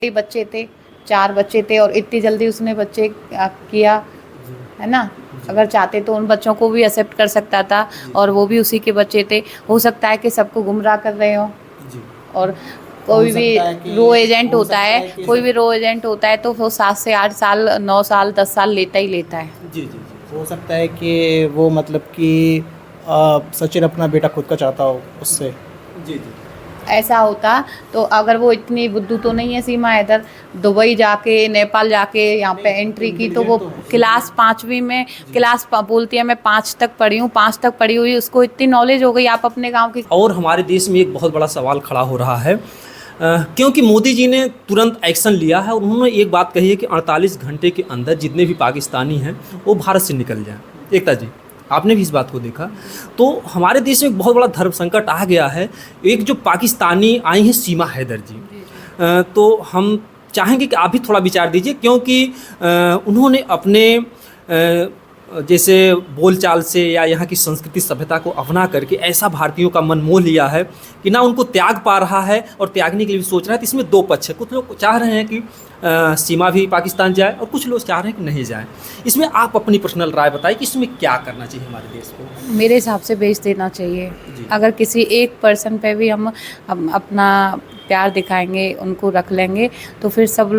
बच्चे थे, 4 बच्चे थे और इतनी जल्दी उसने बच्चे किया, है ना। अगर चाहते तो उन बच्चों को भी एक्सेप्ट कर सकता था और वो भी उसी के बच्चे थे। हो सकता है कि सबको गुमराह कर रहे हो। और कोई भी रो एजेंट होता है, कोई भी रो एजेंट होता है तो वो 7 से 8 साल, 9 साल, 10 साल लेता ही लेता है। जी, जी, जी। हो सकता है कि वो मतलब कि सचिन अपना बेटा खुद का चाहता हो उससे। जी, जी। ऐसा होता तो अगर वो इतनी बुद्धू तो नहीं है सीमा हैदर, दुबई जाके, नेपाल जाके यहाँ पे एंट्री की, तो वो क्लास 5वीं में बोलती है मैं 5 तक पढ़ी हूँ, 5 तक पढ़ी हुई, उसको इतनी नॉलेज हो गई। आप अपने गाँव की। और हमारे देश में एक बहुत बड़ा सवाल खड़ा हो रहा है, क्योंकि मोदी जी ने तुरंत एक्शन लिया है और उन्होंने एक बात कही है कि 48 घंटे के अंदर जितने भी पाकिस्तानी हैं वो भारत से निकल जाएं। एकता जी, आपने भी इस बात को देखा, तो हमारे देश में एक बहुत बड़ा धर्म संकट आ गया है। एक जो पाकिस्तानी आई हैं सीमा हैदर जी, तो हम चाहेंगे कि आप भी थोड़ा विचार दीजिए, क्योंकि उन्होंने अपने जैसे बोलचाल से या यहाँ की संस्कृति सभ्यता को अपना करके ऐसा भारतीयों का मन मोह लिया है कि ना उनको त्याग पा रहा है और त्यागने के लिए भी सोच रहा है। तो इसमें 2 पक्ष है, कुछ लोग चाह रहे हैं कि सीमा भी पाकिस्तान जाए और कुछ लोग चाह रहे हैं कि नहीं जाए। इसमें आप अपनी पर्सनल राय बताइए कि इसमें क्या करना चाहिए हमारे देश को। मेरे हिसाब से भेज देना चाहिए। अगर किसी एक पर्सन पे भी हम अपना प्यार दिखाएंगे, उनको रख लेंगे, तो फिर सब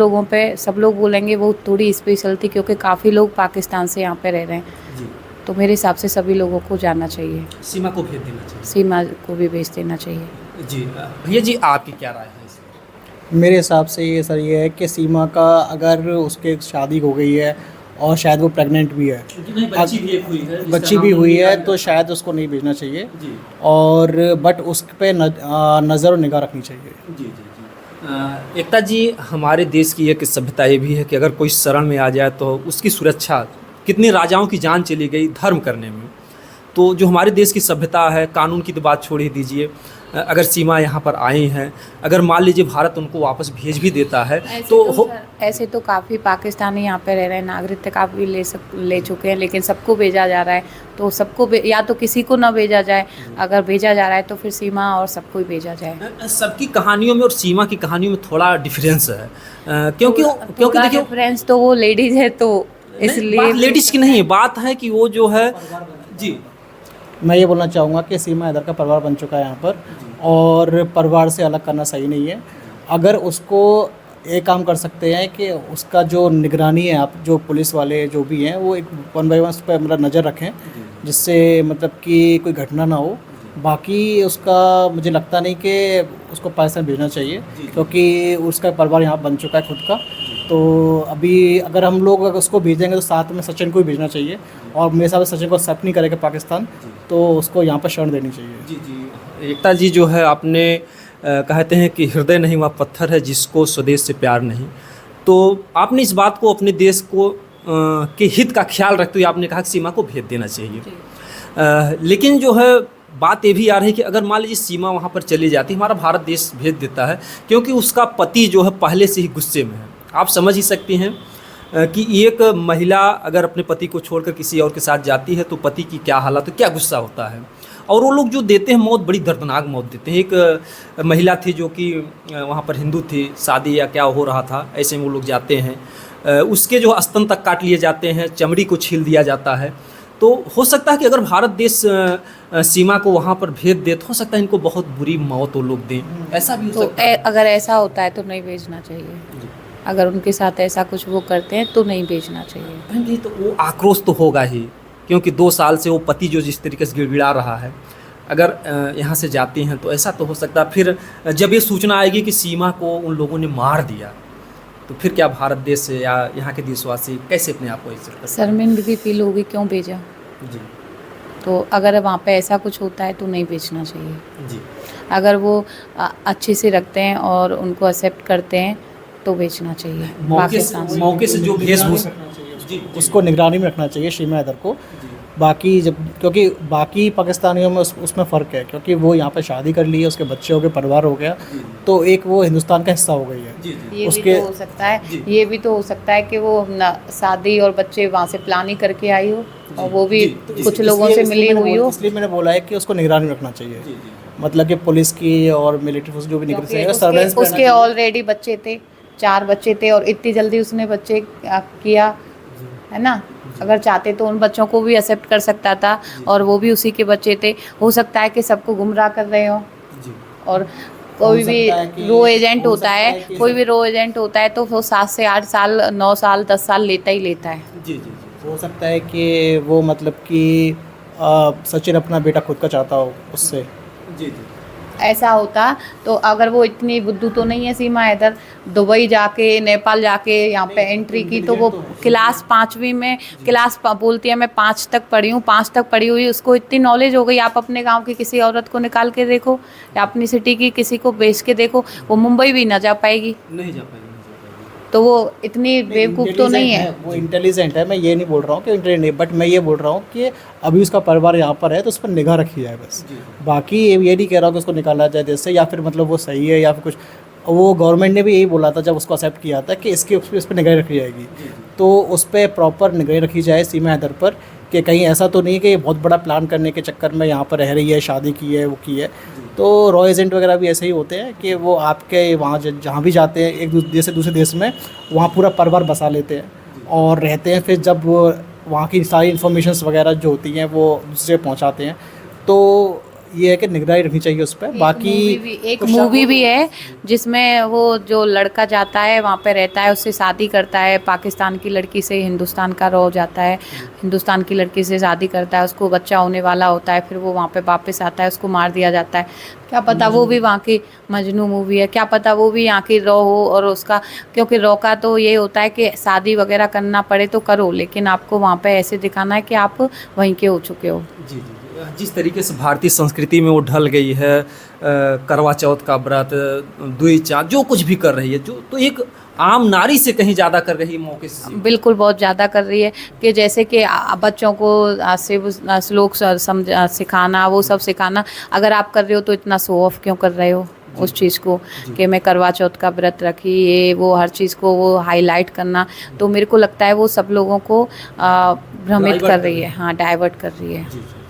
लोग बोलेंगे वो थोड़ी स्पेशल थी, क्योंकि काफ़ी लोग पाकिस्तान से यहाँ पे रह रहे हैं जी। तो मेरे हिसाब से सभी लोगों को जाना चाहिए। सीमा को भेज देना चाहिए। सीमा को भी भेज देना चाहिए। जी भैया जी, आपकी क्या राय है इसमें? मेरे हिसाब से ये सर ये है कि सीमा का अगर उसके शादी हो गई है और शायद वो प्रेग्नेंट भी है, बच्ची भी एक हुई है, बच्ची भी हुई है, तो शायद उसको नहीं भेजना चाहिए। जी। और बट उस पे नज़र और निगाह रखनी चाहिए। जी, जी, जी। एकता जी, हमारे देश की एक सभ्यता ये भी है कि अगर कोई शरण में आ जाए तो उसकी सुरक्षा, कितने राजाओं की जान चली गई धर्म करने में। तो जो हमारे देश की सभ्यता है, कानून की तो बात छोड़ ही दीजिए, अगर सीमा यहाँ पर आई हैं, अगर मान लीजिए भारत उनको वापस भेज भी देता है ऐसे तो काफ़ी पाकिस्तानी यहाँ पे रह रहे हैं, नागरिकता भी ले चुके हैं, लेकिन सबको भेजा जा रहा है। तो सबको या तो किसी को ना भेजा जाए, अगर भेजा जा रहा है तो फिर सीमा और सबको ही भेजा जाए। सबकी कहानियों में और सीमा की कहानियों में थोड़ा डिफरेंस है, क्योंकि देखिए डिफरेंस तो वो लेडीज है तो इसलिए लेडीज की नहीं है, बात है कि वो जो है। जी, मैं ये बोलना चाहूँगा कि सीमा हैदर का परिवार बन चुका है यहाँ पर, और परिवार से अलग करना सही नहीं है। अगर उसको एक काम कर सकते हैं कि उसका जो निगरानी है, आप जो पुलिस वाले जो भी हैं वो एक 1 बाय 1 उस पर मतलब नज़र रखें, जिससे मतलब कि कोई घटना ना हो। बाकी उसका मुझे लगता नहीं कि उसको पाकिस्तान भेजना चाहिए, क्योंकि उसका परिवार यहाँ बन चुका है खुद का। तो अभी अगर हम लोग अगर उसको भेजेंगे तो साथ में सचिन को भी भेजना चाहिए, और मेरे हिसाब से सचिन को एक्सेप्ट नहीं करेगा पाकिस्तान, तो उसको यहाँ पर शरण देनी चाहिए। जी, जी। एकता जी, जो है आपने कहते हैं कि हृदय नहीं वह पत्थर है जिसको स्वदेश से प्यार नहीं, तो आपने इस बात को अपने देश को के हित का ख्याल रखते हुए आपने कहा कि सीमा को भेज देना चाहिए। लेकिन जो है बात ये भी आ रही है कि अगर मान लीजिए सीमा वहाँ पर चली जाती, हमारा भारत देश भेज देता है, क्योंकि उसका पति जो है पहले से ही गुस्से में है। आप समझ ही सकती हैं कि एक महिला अगर अपने पति को छोड़कर किसी और के साथ जाती है तो पति की क्या हालत, क्या गुस्सा होता है। और वो लोग जो देते हैं मौत, बड़ी दर्दनाक मौत देते हैं। एक महिला थी जो कि वहाँ पर हिंदू थी, शादी या क्या हो रहा था, ऐसे में वो लोग जाते हैं, उसके जो स्तन तक काट लिए जाते हैं, चमड़ी को छील दिया जाता है। तो हो सकता है कि अगर भारत देश सीमा को वहाँ पर भेज दे तो हो सकता है इनको बहुत बुरी मौत वो लोग दें, ऐसा भी हो सकता है। अगर ऐसा होता है तो नहीं भेजना चाहिए। अगर उनके साथ ऐसा कुछ वो करते हैं तो नहीं भेजना चाहिए। बहन जी, तो वो आक्रोश तो होगा ही, क्योंकि 2 साल से वो पति जो जिस तरीके से गिड़गिड़ा रहा है, अगर यहाँ से जाती हैं तो ऐसा तो हो सकता है। फिर जब ये सूचना आएगी कि सीमा को उन लोगों ने मार दिया, तो फिर क्या भारत देश या यहाँ के देशवासी कैसे अपने आप को इज्जत करेंगे? शर्मिंदगी फील होगी, क्यों भेजा। जी। तो अगर वहाँ पे ऐसा कुछ होता है तो नहीं भेजना चाहिए। जी। अगर वो अच्छे से रखते हैं और उनको एक्सेप्ट करते हैं तो भेजना चाहिए मौके से जो वेशभूषा, उसको निगरानी में रखना चाहिए सीमा हैदर को। बाकी जब, क्योंकि बाकी पाकिस्तानियों में उसमें फ़र्क है, क्योंकि वो यहाँ पर शादी कर ली है, उसके बच्चे हो गए, परिवार हो गया, तो एक वो हिंदुस्तान का हिस्सा हो गई है। ये भी तो हो सकता है, ये भी तो हो सकता है कि वो शादी और बच्चे वहाँ से प्लानिंग करके आई हो और वो भी कुछ लोगों से मिली हुई हो। इसलिए मैंने बोला है कि उसको निगरानी में रखना चाहिए, मतलब कि पुलिस की और मिलिट्री फोर्स जो भी निकल उसके ऑलरेडी बच्चे थे, 4 बच्चे थे और इतनी जल्दी उसने बच्चे किया, है ना। अगर चाहते तो उन बच्चों को भी एक्सेप्ट कर सकता था, और वो भी उसी के बच्चे थे। हो सकता है कि सबको गुमराह कर रहे हो, और कोई भी रो एजेंट होता है, कोई भी रो एजेंट होता है तो वो 7 से 8 साल, 9 साल, 10 साल लेता ही लेता है। जी जी जी। हो सकता है कि वो मतलब कि सचिन अपना बेटा खुद का चाहता हो उससे। जी जी। ऐसा होता तो अगर वो इतनी बुद्धू तो नहीं है सीमा हैदर, दुबई जाके, नेपाल जाके यहाँ पे एंट्री की, तो वो क्लास 5वीं में बोलती है मैं 5 तक पढ़ी हूँ, 5 तक पढ़ी हुई, उसको इतनी नॉलेज हो गई। आप अपने गांव की किसी औरत को निकाल के देखो, या अपनी सिटी की किसी को बेच के देखो, वो मुंबई भी ना जा पाएगी। नहीं जा पाएगी। तो वो इतनी बेवकूफ़ तो नहीं है। वो इंटेलिजेंट है, मैं ये नहीं बोल रहा हूँ कि इंटेलिजेंट नहीं, बट मैं ये बोल रहा हूँ कि अभी उसका परिवार यहाँ पर है तो उस पर निगाह रखी जाए बस। बाकी ये नहीं कह रहा हूँ कि उसको निकाला जाए देश से, या फिर मतलब वो सही है या फिर कुछ। वो गवर्नमेंट ने भी यही बोला था जब उसको एक्सेप्ट किया था कि इसके इस पर निगरानी रखी जाएगी, तो उस पर प्रॉपर निगरानी रखी जाए सीमा हैदर पर, कि कहीं ऐसा तो नहीं कि ये बहुत बड़ा प्लान करने के चक्कर में यहाँ पर रह रही है, शादी की है, वो की है। तो रॉ एजेंट वगैरह भी ऐसे ही होते हैं कि वो आपके वहाँ जहाँ भी जाते हैं एक देश से दूसरे देश में, वहाँ पूरा परिवार बसा लेते हैं और रहते हैं। फिर जब वो वहाँ की सारी इन्फॉर्मेशंस वगैरह जो होती हैं वो दूसरे पहुँचाते हैं। तो ये है कि निगरानी रखनी चाहिए उस पर। बाकी एक मूवी भी है जिसमें वो जो लड़का जाता है वहाँ पे रहता है, उससे शादी करता है, पाकिस्तान की लड़की से हिंदुस्तान का रह जाता है, हिंदुस्तान की लड़की से शादी करता है, उसको बच्चा होने वाला होता है, फिर वो वहाँ पे वापस आता है, उसको मार दिया जाता है। क्या पता वो भी वहाँ की मजनू मूवी है, क्या पता वो भी यहाँ की रॉ हो। और उसका, क्योंकि रॉ का तो ये होता है कि शादी वगैरह करना पड़े तो करो, लेकिन आपको वहाँ पे ऐसे दिखाना है कि आप वहीं के हो चुके हो। जी जी। जिस तरीके से भारतीय संस्कृति में वो ढल गई है, करवा चौथ का व्रत, दुई चाँद, जो कुछ भी कर रही है, जो तो एक आम नारी से कहीं ज़्यादा कर रही है मौके से। बिल्कुल बहुत ज़्यादा कर रही है, कि जैसे कि बच्चों को शिव श्लोक सिखाना, वो सब सिखाना। अगर आप कर रहे हो तो इतना शो ऑफ क्यों कर रहे हो उस चीज़ को, कि मैं करवा चौथ का व्रत रखी, ये वो हर चीज़ को वो हाईलाइट करना। तो मेरे को लगता है वो सब लोगों को भ्रमित कर रही है, हाँ, डाइवर्ट कर रही है।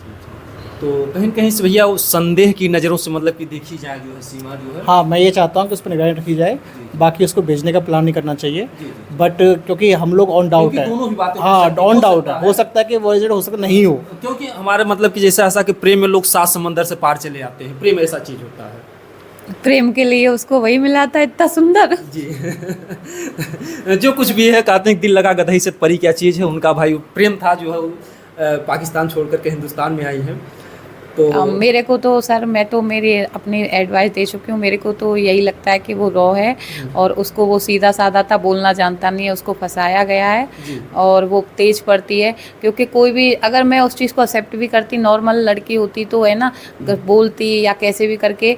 तो कहीं कहीं से भैया वो संदेह की नज़रों से मतलब कि देखी जाए जो है सीमा जो है। हाँ, मैं ये चाहता हूँ कि उस पर निगरानी रखी जाए। बाकी उसको भेजने का प्लान नहीं करना चाहिए, बट क्योंकि हम लोग ऑन डाउट है। हाँ, ऑन डाउट है, हो सकता है कि वो एजेंट हो सकता नहीं हो, क्योंकि हमारे मतलब कि जैसे ऐसा कि प्रेम में लोग 7 समंदर से पार चले आते हैं, प्रेम ऐसा चीज़ होता है। प्रेम के लिए उसको वही मिला था इतना सुंदर। जी जो कुछ भी है, कहते हैं दिल लगा गदही से परी क्या चीज़ है। उनका भाई प्रेम था जो है वो पाकिस्तान छोड़ करके हिंदुस्तान में आई है। तो मेरे को तो सर, मैं तो मेरी अपनी एडवाइस दे चुकी हूँ, मेरे को तो यही लगता है कि वो रॉ है, और उसको वो सीधा साधा था, बोलना जानता नहीं है, उसको फंसाया गया है, और वो तेज पड़ती है। क्योंकि कोई भी, अगर मैं उस चीज़ को एक्सेप्ट भी करती, नॉर्मल लड़की होती तो है ना, बोलती या कैसे भी करके,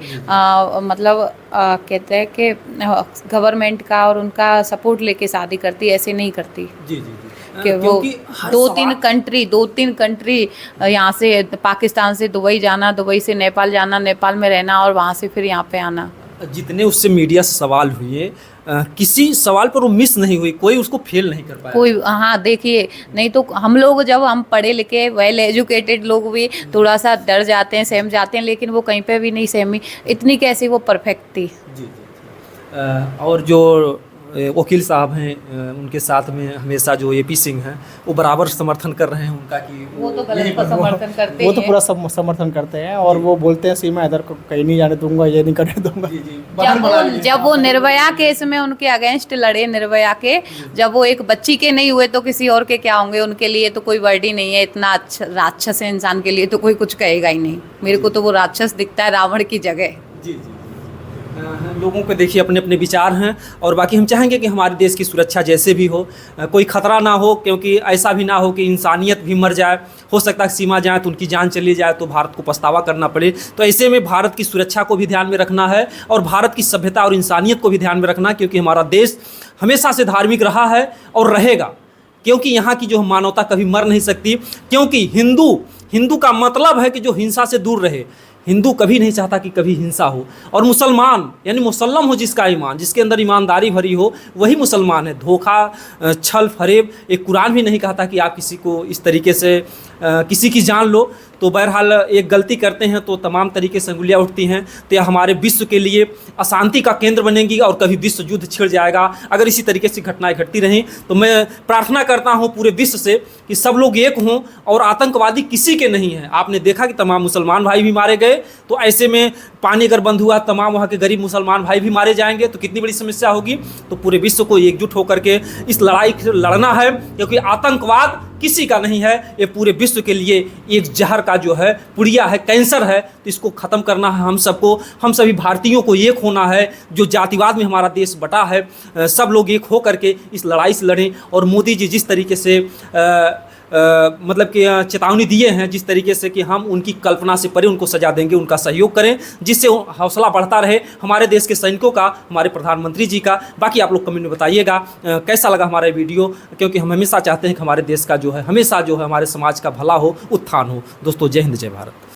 मतलब कहते हैं कि गवर्नमेंट का और उनका सपोर्ट लेके शादी करती, ऐसे नहीं करती। जी जी। कि वो 2-3 कंट्री यहाँ से पाकिस्तान से दुबई जाना, दुबई से नेपाल जाना, नेपाल में रहना, और वहाँ से फिर यहाँ पे आना। जितने उससे मीडिया से सवाल हुए, किसी सवाल पर वो मिस नहीं हुई, कोई उसको फेल नहीं कर पाया कोई। हाँ, देखिए, नहीं तो हम लोग, जब हम पढ़े लिखे वेल एजुकेटेड लोग भी थोड़ा सा डर जाते हैं, सहम जाते हैं, लेकिन वो कहीं पे भी नहीं सहमी। इतनी कैसी वो परफेक्ट थी। जी। और जो वकील साहब हैं, उनके साथ में हमेशा जो एपी सिंह हैं, वो बराबर समर्थन कर रहे हैं उनका, कि वो तो गलत को समर्थन करते हैं। वो तो पूरा समर्थन करते हैं, और वो बोलते हैं सीमा हैदर को कहीं नहीं जाने दूंगा, ये नहीं करने दूंगा। जब वो निर्भया केस में उनके अगेंस्ट लड़े, निर्भया के, जब वो एक बच्ची के नहीं हुए तो किसी और के क्या होंगे, उनके लिए तो कोई वर्ड ही नहीं है। इतना अच्छा राक्षस है इंसान के लिए तो कोई कुछ कहेगा ही नहीं। मेरे को तो वो राक्षस दिखता है रावण की जगह। जी। लोगों के देखिए अपने अपने विचार हैं, और बाकी हम चाहेंगे कि हमारे देश की सुरक्षा जैसे भी हो, कोई खतरा ना हो, क्योंकि ऐसा भी ना हो कि इंसानियत भी मर जाए। हो सकता है सीमा जाए तो उनकी जान चली जाए तो भारत को पछतावा करना पड़े। तो ऐसे में भारत की सुरक्षा को भी ध्यान में रखना है, और भारत की सभ्यता और इंसानियत को भी ध्यान में रखना, क्योंकि हमारा देश हमेशा से धार्मिक रहा है और रहेगा। क्योंकि यहाँ की जो मानवता कभी मर नहीं सकती, क्योंकि हिंदू का मतलब है कि जो हिंसा से दूर रहे। हिंदू कभी नहीं चाहता कि कभी हिंसा हो, और मुसलमान यानी मुसल्लम हो जिसका ईमान, जिसके अंदर ईमानदारी भरी हो, वही मुसलमान है। धोखा, छल फरेब, एक कुरान भी नहीं कहता कि आप किसी को इस तरीके से किसी की जान लो। तो बहरहाल एक गलती करते हैं तो तमाम तरीके से अंगुलियाँ उठती हैं। तो यह हमारे विश्व के लिए अशांति का केंद्र बनेगी और कभी विश्व युद्ध छिड़ जाएगा अगर इसी तरीके से घटनाएं घटती रहें। तो मैं प्रार्थना करता हूं पूरे विश्व से कि सब लोग एक हों और आतंकवादी किसी के नहीं हैं। आपने देखा कि तमाम मुसलमान भाई भी मारे गए, तो ऐसे में पानी अगर बंद हुआ तमाम वहाँ के गरीब मुसलमान भाई भी मारे जाएंगे तो कितनी बड़ी समस्या होगी। तो पूरे विश्व को एकजुट होकर के इस लड़ाई लड़ना है, क्योंकि आतंकवाद किसी का नहीं है, ये पूरे विश्व के लिए एक जहर का जो है पुड़िया है, कैंसर है। तो इसको ख़त्म करना है हम सबको, हम सभी भारतीयों को एक होना है। जो जातिवाद में हमारा देश बटा है, सब लोग एक हो करके इस लड़ाई से लड़ें। और मोदी जी जिस तरीके से मतलब कि चेतावनी दिए हैं, जिस तरीके से कि हम उनकी कल्पना से परे उनको सजा देंगे, उनका सहयोग करें, जिससे हौसला बढ़ता रहे हमारे देश के सैनिकों का, हमारे प्रधानमंत्री जी का। बाकी आप लोग कमेंट में बताइएगा कैसा लगा हमारा वीडियो, क्योंकि हम हमेशा चाहते हैं कि हमारे देश का जो है, हमेशा जो है हमारे समाज का भला हो, उत्थान हो। दोस्तों जय हिंद, जय भारत।